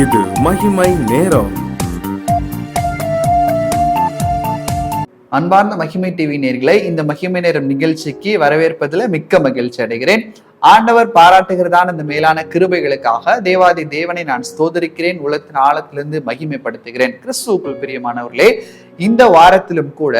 இது மகிமை நேரம். அன்பார்ந்த மகிமை டிவி நேயர்களை, இந்த மகிமை நேரம் நிகழ்ச்சிக்கு வரவேற்பதில் மிக்க மகிழ்ச்சி அடைகிறேன். ஆண்டவர் பாராட்டுகிறதான இந்த மேலான கிருபைகளுக்காக தேவாதி தேவனை நான் ஸ்தோதரிக்கிறேன், உலகத்தின் ஆழத்திலிருந்து மகிமைப்படுத்துகிறேன். கிறிஸ்துவுக்குள் பிரியமானவர்களே, இந்த வாரத்திலும் கூட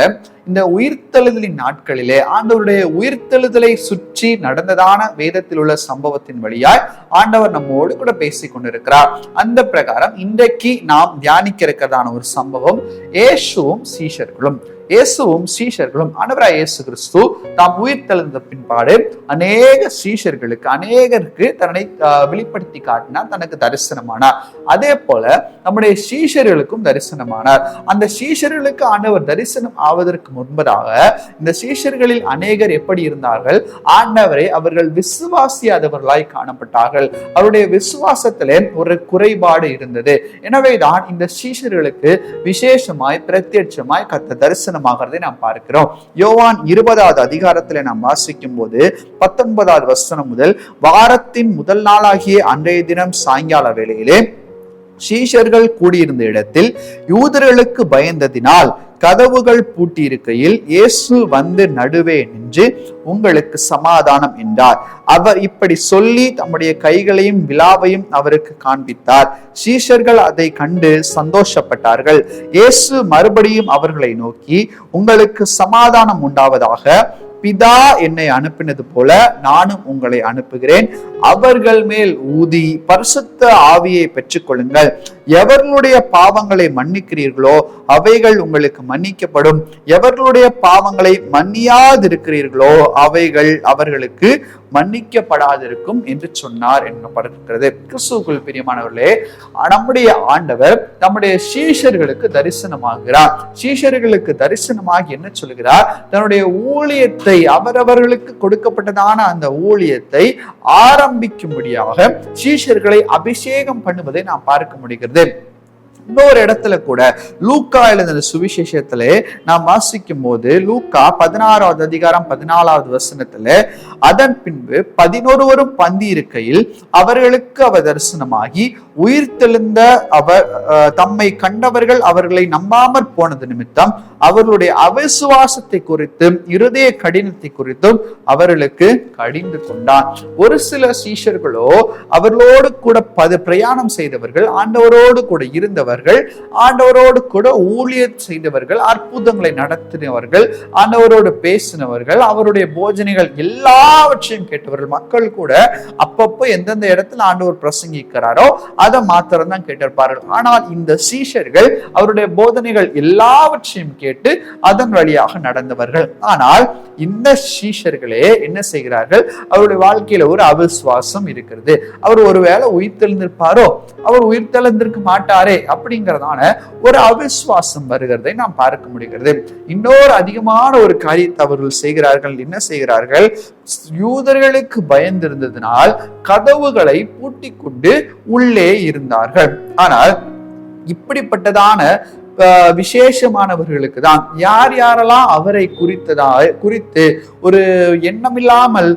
இந்த உயிர்த்தெழுதலின் நாட்களிலே ஆண்டவருடைய உயிர்த்தெழுதலை சுற்றி நடந்ததான வேதத்தில் உள்ள சம்பவத்தின் வழியாய் ஆண்டவர் நம்மோடு கூட பேசிக் கொண்டிருக்கிறார். அந்த பிரகாரம் இன்றைக்கு நாம் தியானிக்க இருக்கிறதான ஒரு சம்பவம் இயேசுவும் சீஷர்களும் ஆண்டவராய் இயேசு கிறிஸ்து தாம் உயிர்த்தெழுந்த பின்பாடு அநேகருக்கு தன்னை வெளிப்படுத்தி காட்டினார், தனக்கு தரிசனமானார். அதே போல நம்முடைய சீஷர்களுக்கும் தரிசனமானார். அந்த சீஷர்களுக்கு ஆண்டவர் தரிசனம் ஆவதற்கு முன்பதாக இந்த சீஷர்களில் அநேகர் எப்படி இருந்தார்கள்? ஆண்டவரை அவர்கள் விசுவாசியாதவர்களாய் காணப்பட்டார்கள். அவருடைய விசுவாசத்திலே ஒரு குறைபாடு இருந்தது. எனவேதான் இந்த சீஷர்களுக்கு விசேஷமாய் பிரத்யட்சமாய் கர்த்தர் தரிசனமாகிறதை நாம் பார்க்கிறோம். யோவான் 20வது அதிகாரத்திலே நாம் வாசிக்கும் போது 19வது வசனம் முதல், வாரத்தின் முதல் நாளாகிய அன்றைய தினம் சாயங்கால வேளையிலே சீஷர்கள் கூடியிருந்த இடத்தில் யூதர்களுக்கு பயந்ததினால் கதவுகள் பூட்டியிருக்கையில் இயேசு வந்து நடுவே நின்று உங்களுக்கு சமாதானம் என்றார். அவர் இப்படி சொல்லி தம்முடைய கைகளையும் விலாவையும் அவருக்கு காண்பித்தார். சீஷர்கள் அதை கண்டு சந்தோஷப்பட்டார்கள். இயேசு மறுபடியும் அவர்களை நோக்கி, உங்களுக்கு சமாதானம் உண்டாவதாக. பிதா என்னை அனுப்பினது போல நானும் உங்களை அனுப்புகிறேன். அவர்கள் மேல் ஊதி பரிசுத்த ஆவியை பெற்றுக் கொள்ளுங்கள். எவர்களுடைய பாவங்களை மன்னிக்கிறீர்களோ அவைகள் உங்களுக்கு மன்னிக்கப்படும். எவர்களுடைய பாவங்களை மன்னியாதிருக்கிறீர்களோ அவைகள் அவர்களுக்கு மன்னிக்கப்படாதிருக்கும் என்று சொன்னார் எனப்படுகிறது. கிறிஸ்துவுக்குள் பிரியமானவர்களே, நம்முடைய ஆண்டவர் நம்முடைய சீஷர்களுக்கு தரிசனமாகிறார். சீஷர்களுக்கு தரிசனமாகி என்ன சொல்கிறார்? தன்னுடைய ஊழியத்தை, அவரவர்களுக்கு கொடுக்கப்பட்டதான அந்த ஊழியத்தை ஆரம்பிக்கும்படியாக சீஷர்களை அபிஷேகம் பண்ணுவதை நாம் பார்க்க முடிகிறது. இன்னொரு இடத்துல கூட லூக்கா எழுதின சுவிசேஷத்திலே நாம் வாசிக்கும் போது, லூக்கா 16வது அதிகாரம் 14வது வசனத்துல, அதன் பின்பு 11 பந்தி இருக்கையில் அவர்களுக்கு அவர் தரிசனமாகி உயிர்த்தெழுந்த அவர் தம்மை கண்டவர்கள் அவர்களை நம்பாமற் போனது நிமித்தம் அவர்களுடைய அவிசுவாசத்தை குறித்தும் இருதய கடினத்தை குறித்தும் அவர்களுக்கு கடிந்து கொண்டான். ஒரு சில சீஷர்களோ அவர்களோடு கூட பிரயாணம் செய்தவர்கள், ஆண்டவரோடு கூட இருந்தவர்கள், ஆண்டவரோடு கூட ஊழியர் செய்தவர்கள், அற்புதங்களை நடத்தினவர்கள், ஆண்டவரோடு பேசினவர்கள், அவருடைய போஜனைகள் எல்லாவற்றையும் கேட்டவர்கள். மக்கள் கூட அப்பப்போ எந்தெந்த இடத்துல ஆண்டவர் பிரசங்கிக்கிறாரோ அதை மாத்திரம் தான் கேட்டிருப்பார்கள். ஆனால் இந்த சீஷர்கள் அவருடைய போதனைகள் எல்லாவற்றையும் கேட்டு அதன் வழியாக நடந்தவர்கள். ஆனால் இந்த சீஷர்களே என்ன செய்கிறார்கள்? அவருடைய வாழ்க்கையில ஒரு அவிசுவாசம் இருக்கிறது. அவர் ஒருவேளை உயிர்த்தெழுந்திருப்பாரோ, அவர் உயிர்த்தெழுந்திருக்க மாட்டாரே அப்படிங்கிறதான ஒரு அவிசுவாசம் வருகிறதை நாம் பார்க்க முடிகிறது. இன்னொரு அதிகமான ஒரு காரியத்தை அவர்கள் செய்கிறார்கள். என்ன செய்கிறார்கள்? யூதர்களுக்கு பயந்திருந்ததினால் கதவுகளை பூட்டி கொண்டு உள்ளே இருந்தார்கள். ஆனால் இப்படிப்பட்டதான விசேஷமானவர்களுக்கு தான் யாரெல்லாம் அவரை குறித்து ஒரு எண்ணமில்லாமல்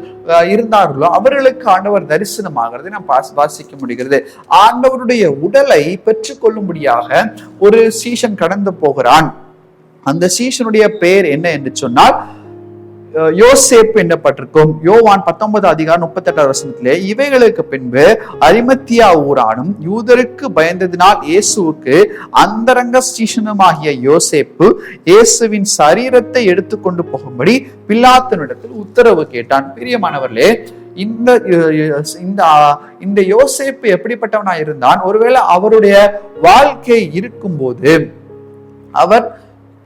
இருந்தார்களோ அவர்களுக்கு ஆண்டவர் தரிசனமாகிறது நாம் வாசிக்க முடிகிறது. ஆண்டவருடைய உடலை பெற்றுக்கொள்ளும்படியாக ஒரு சீஷன் கடந்து போகிறான். அந்த சீஷனுடைய பெயர் என்ன என்று சொன்னால் யோசேப்பு என்னப்பட்டிருக்கும். யோவான் 19 அதிகாரம் 38 வசனத்திலே, இவைகளுக்கு பின்பு அரிமத்தியா ஊரானும் யூதருக்கு பயந்ததினால் இயேசுவுக்கு அந்தரங்க சீஷனுமாகிய யோசேப்பு இயேசுவின் சரீரத்தை எடுத்துக்கொண்டு போகும்படி பிலாத்தினிடத்தில் உத்தரவு கேட்டான். பிரியமானவர்களே, இந்த யோசேப்பு எப்படிப்பட்டவனா இருந்தான்? ஒருவேளை அவருடைய வாழ்க்கை இருக்கும்போது அவர்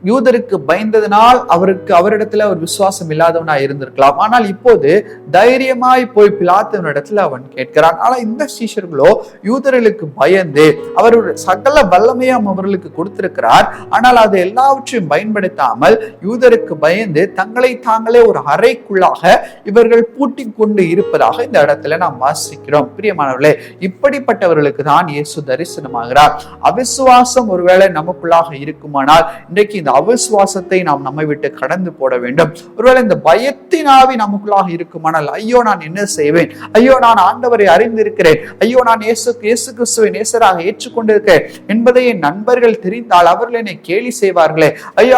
யூதருக்கு பயந்ததினால் அவரிடத்துல ஒரு விசுவாசம் இல்லாதவனா இருந்திருக்கலாம். ஆனால் இப்போது தைரியமாய் போய் பிலாத்தினிடத்துல அவன் கேட்கிறான். ஆனா இந்த சீஷர்களோ யூதர்களுக்கு பயந்து அவருடைய சகல வல்லமையும் அவர்களுக்கு கொடுத்திருக்கிறார். ஆனால் அது எல்லாவற்றையும் பயன்படுத்தாமல் யூதருக்கு பயந்து தங்களை தாங்களே ஒரு அறைக்குள்ளாக இவர்கள் பூட்டி கொண்டு இருப்பதாக இந்த இடத்துல நாம் வாசிக்கிறோம். பிரியமானவர்களே, இப்படிப்பட்டவர்களுக்கு தான் இயேசு தரிசனமாகிறார். அவிசுவாசம் ஒருவேளை நமக்குள்ளாக இருக்குமானால் இன்றைக்கு இந்த அவிசுவாசத்தை நாம் நம்மை விட்டு கடந்து போட வேண்டும். ஒருவேளை இந்த பயத்தின் ஆவி நமக்குள்ளாக இருக்குமானால், ஐயோ நான் என்ன செய்வேன், ஐயோ நான் ஆண்டவரை அறிந்திருக்கிறேன், ஐயோ நான் இயேசு கிறிஸ்துவை நேசராக ஏற்றுக்கொண்டிருக்கிறேன் என்பதை என் நண்பர்கள் தெரிந்தால் அவர்கள் என்னை கேலி செய்வார்களே, ஐயோ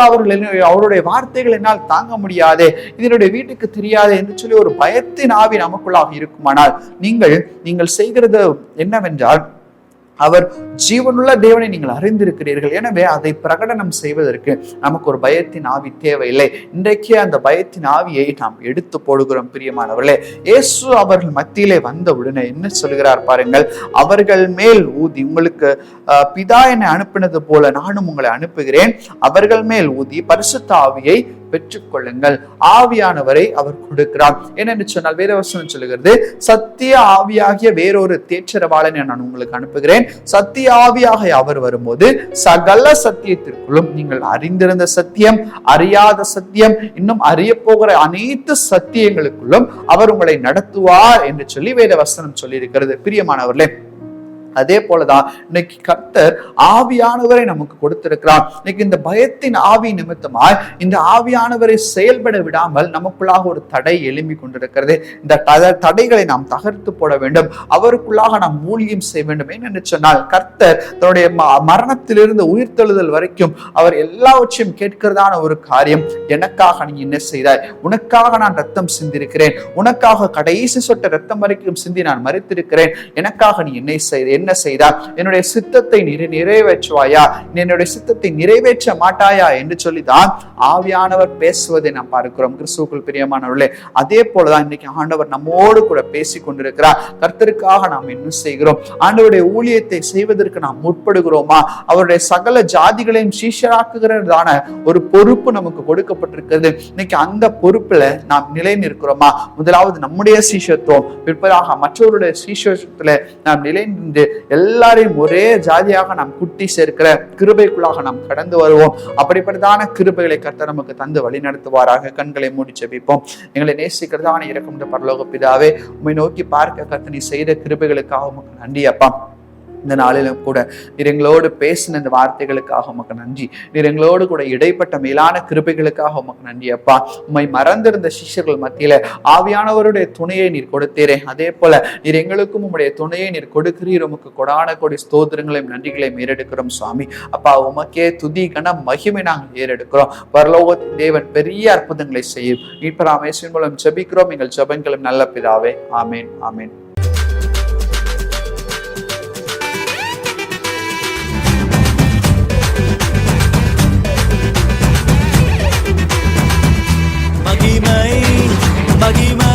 அவருடைய வார்த்தைகள் என்னால் தாங்க முடியாதே, இதனுடைய வீட்டுக்கு தெரியாதே என்று சொல்லி ஒரு பயத்தின் ஆவி நமக்குள்ளாக இருக்குமானால், நீங்கள் செய்கிறது என்னவென்றால், அவர் ஜீவனுள்ள தேவனை நீங்கள் அறிந்திருக்கிறீர்கள், எனவே அதை பிரகடனம் செய்வதற்கு நமக்கு ஒரு பயத்தின் ஆவி தேவையில்லை. இன்றைக்கே அந்த பயத்தின் ஆவியை நாம் எடுத்து போடுகிறோம். பிரியமானவர்களே, இயேசு அவர்கள் மத்தியிலே வந்த உடனே என்ன சொல்கிறார் பாருங்கள், அவர்கள் மேல் ஊதி, உங்களுக்கு பிதா என்னை அனுப்பினது போல நானும் உங்களை அனுப்புகிறேன், அவர்கள் மேல் ஊதி பரிசுத்த ஆவியை பெற்றுக்கொள்ளுங்கள். ஆவியானவரை அவர் கொடுக்கிறார். என்னென்னு சொன்னால் வேதவசனம் சொல்லுகிறது, சத்திய ஆவியாகிய வேறொரு தேற்றரவாளனை நான் உங்களுக்கு அனுப்புகிறேன், சத்திய ஆவியாக அவர் வரும்போது சகல சத்தியத்திற்குள்ளும், நீங்கள் அறிந்திருந்த சத்தியம், அறியாத சத்தியம், இன்னும் அறிய போகிற அனைத்து சத்தியங்களுக்குள்ளும் அவர் உங்களை நடத்துவார் என்று சொல்லி வேதவசனம் சொல்லி இருக்கிறது. பிரியமானவர்களே, அதே போலதான் இன்னைக்கு கர்த்தர் ஆவியானவரை நமக்கு கொடுத்திருக்கிறார். இன்னைக்கு இந்த பயத்தின் ஆவி நிமித்தமாய் இந்த ஆவியானவரை செயல்பட விடாமல் நமக்குள்ளாக ஒரு தடை எழும்பி கொண்டிருக்கிறது. இந்த தடைகளை நாம் தகர்த்து போட வேண்டும். அவருக்குள்ளாக நாம் ஊழியம் செய்ய வேண்டும். ஏனென்று சொன்னால், கர்த்தர் தன்னுடைய மரணத்திலிருந்து உயிர்த்தெழுதல் வரைக்கும் அவர் எல்லாவற்றையும் கேட்கிறதான ஒரு காரியம், எனக்காக நீ என்ன செய்தாய், உனக்காக நான் ரத்தம் சிந்திருக்கிறேன், உனக்காக கடைசி சொட்ட ரத்தம் வரைக்கும் சிந்தி நான் மரித்திருக்கிறேன், எனக்காக நீ என்ன செய்தார், என்னுடைய சித்தத்தை நிறைவேற்றுவாயா, என்னுடைய சித்தத்தை நிறைவேற்ற மாட்டாயா என்று சொல்லிதான் ஆவியானவர் பேசுவதை நாம் பார்க்கிறோம். கிறிஸ்துவுக்குள் பிரியமானவர்களே, அதே போலதான் இன்னைக்கு ஆண்டவர் நம்மோடு கூட பேசிக் கொண்டிருக்கிறார். கர்த்தருக்காக நாம் என்ன செய்கிறோம், ஆண்டவருடைய ஊழியத்தை செய்வதற்கு நாம் முற்படுகிறோமா, அவருடைய சகல ஜாதிகளையும் சீஷராக்குகிறதான ஒரு பொறுப்பு நமக்கு கொடுக்கப்பட்டிருக்கிறது. இன்னைக்கு அந்த பொறுப்புல நாம் நிலை நிற்கிறோமா? முதலாவது நம்முடைய சீஷத்துவம், பிற்பதாக மற்றவருடைய சீஷத்துல நாம் நிலை நின்று எல்லாரையும் ஒரே ஜாதியாக நாம் குட்டி சேர்க்கிற கிருபைக்குள்ளாக நாம் கடந்து வருவோம். அப்படிப்பட்டதான கிருபைகளை கர்த்தர் நமக்கு தந்து வழி நடத்துவாராக. கண்களை மூடி ஜெபிப்போம். எங்களை நேசிக்கிறதான இரக்கம் பரலோக பிதாவே, உம்மை நோக்கி பார்க்க கர்த்தர் நீ செய்த கிருபைகளுக்காக உமக்கு நன்றி அப்பா. இந்த நாளிலும் கூட நீர் எங்களோடு பேசின இந்த வார்த்தைகளுக்காக உமக்கு நன்றி. நீர் எங்களோடு கூட இடைப்பட்ட மேலான கிருபைகளுக்காக உமக்கு நன்றி அப்பா. உம்மை மறந்திருந்த சிஷ்யர்கள் மத்தியில ஆவியானவருடைய துணையை நீர் கொடுத்தீரே, அதே போல நீர் எங்களுக்கும் உம்முடைய துணையை நீர் கொடுக்கிறீர். உமக்கு கொடான கொடி ஸ்தோத்திரங்களையும் நன்றிகளையும் ஏறெடுக்கிறோம் சுவாமி. அப்பா, உமக்கே துதி கன மகிமை நாங்கள் ஏறெடுக்கிறோம். பரலோகத்தின் தேவன் பெரிய அற்புதங்களை செய்யும். இப்ப நாம் இயேசுவின் மூலம் ஜெபிக்கிறோம். எங்கள் ஜெபங்களும் நல்ல பிதாவே. ஆமேன், ஆமேன். மகிமை